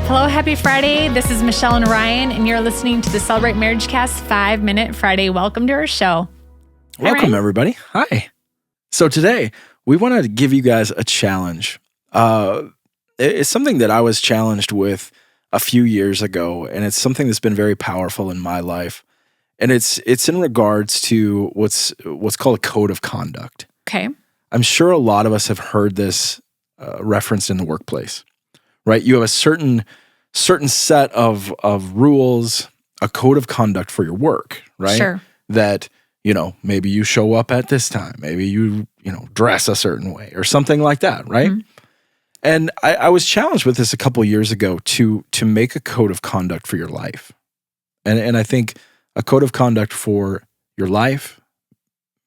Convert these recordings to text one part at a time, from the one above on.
Hello, happy Friday. This is Michelle and Ryan, and you're listening to the Celebrate Marriage Cast 5-Minute Friday. Welcome to our show. Welcome, everybody. Hi. So today, we want to give you guys a challenge. It's something that I was challenged with a few years ago, and it's something that's been very powerful in my life. And it's in regards to what's called a code of conduct. Okay. I'm sure a lot of us have heard this referenced in the workplace, right? You have a certain set of rules, a code of conduct for your work, right? Sure. That, maybe you show up at this time, maybe you dress a certain way or something like that, right? Mm-hmm. And I was challenged with this a couple of years ago to make a code of conduct for your life. And I think a code of conduct for your life,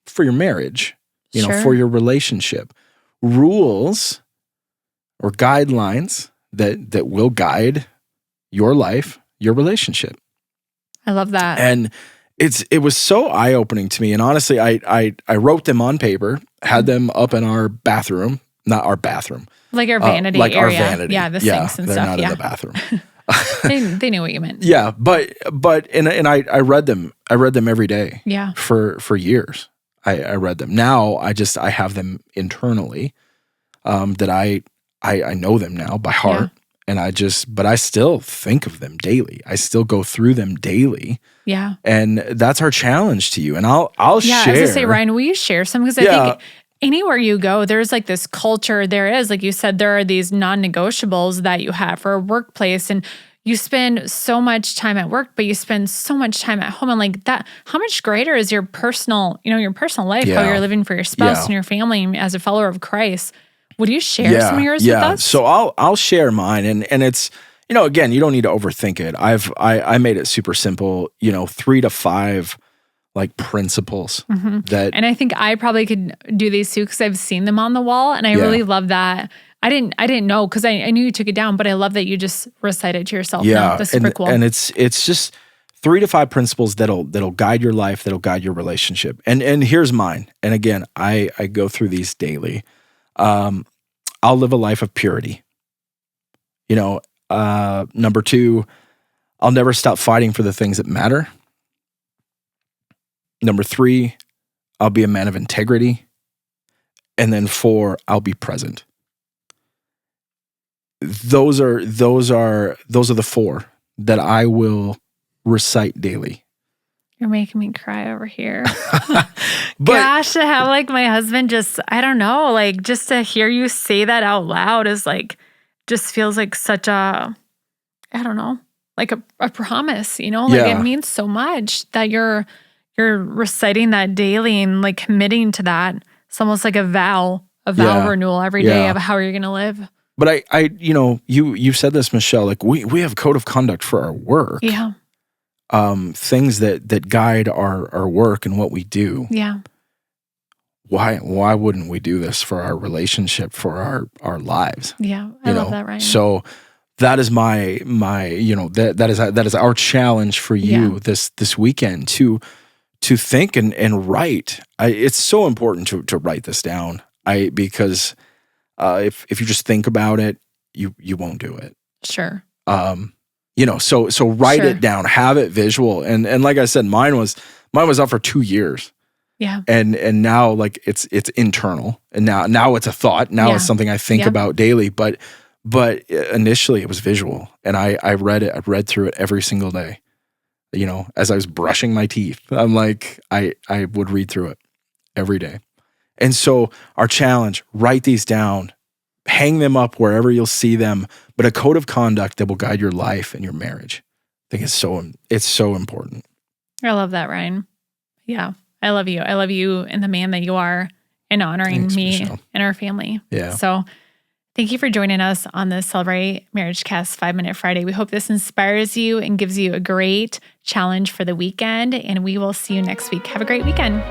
for your marriage, Sure. for your relationship, rules or guidelines that will guide your life, your relationship. I love that. And it was so eye-opening to me. And honestly, I wrote them on paper, had them up in our bathroom, not our bathroom. Like our vanity like area. our vanity. Yeah, the sinks and they're stuff. not Yeah. in the bathroom. They knew what you meant. Yeah, but I read them. I read them every day. Yeah. For years. I read them. Now I have them internally. That I know them now by heart. Yeah. And but I still think of them daily. I still go through them daily. Yeah. And that's our challenge to you. And I'll share. Yeah, I was going to say, Ryan, will you share some? Because I think anywhere you go, there's like this culture. There is, like you said, there are these non-negotiables that you have for a workplace, and you spend so much time at work, but you spend so much time at home. And like that, how much greater is your personal life, how you're living for your spouse and your family as a follower of Christ? Would you share some of yours with us? So I'll share mine, and it's, again, you don't need to overthink it. I made it super simple, 3 to 5 like principles that. And I think I probably could do these too, because I've seen them on the wall, and I really love that. I didn't know, because I knew you took it down, but I love that you just recite it to yourself. Yeah, that's super cool. And it's just 3 to 5 principles that'll guide your life, that'll guide your relationship. And here's mine. And again, I go through these daily. I'll live a life of purity. Number 2, I'll never stop fighting for the things that matter. Number 3, I'll be a man of integrity. And then 4, I'll be present. Those are the 4 that I will recite daily. You're making me cry over here. Gosh, to have like my husband just, I don't know, like just to hear you say that out loud is like, just feels like such a, I don't know, like a promise, like it means so much that you're reciting that daily and like committing to that. It's almost like a vow renewal every day of how you're going to live. But you said this, Michelle, like we have a code of conduct for our work. Yeah. Things that guide our work and what we do. Yeah. Why wouldn't we do this for our relationship, for our lives? Yeah. I love that, Ryan. So that is my that is our challenge for you this weekend to think and write. It's so important to write this down. Because if you just think about it, you won't do it. Sure. So write it down, have it visual. And like I said, mine was up for 2 years. Yeah. And now like it's internal, and now it's a thought. Now it's something I think about daily, but initially it was visual, and I read it. I read through it every single day. As I was brushing my teeth, I'm like, I would read through it every day. And so our challenge, write these down, hang them up wherever you'll see them, but a code of conduct that will guide your life and your marriage. I think it's so important. I love that, Ryan. Yeah. I love you. I love you and the man that you are, and honoring me, Michelle, and our family. Yeah. So thank you for joining us on the Celebrate Marriage Cast 5-Minute Friday. We hope this inspires you and gives you a great challenge for the weekend, and we will see you next week. Have a great weekend.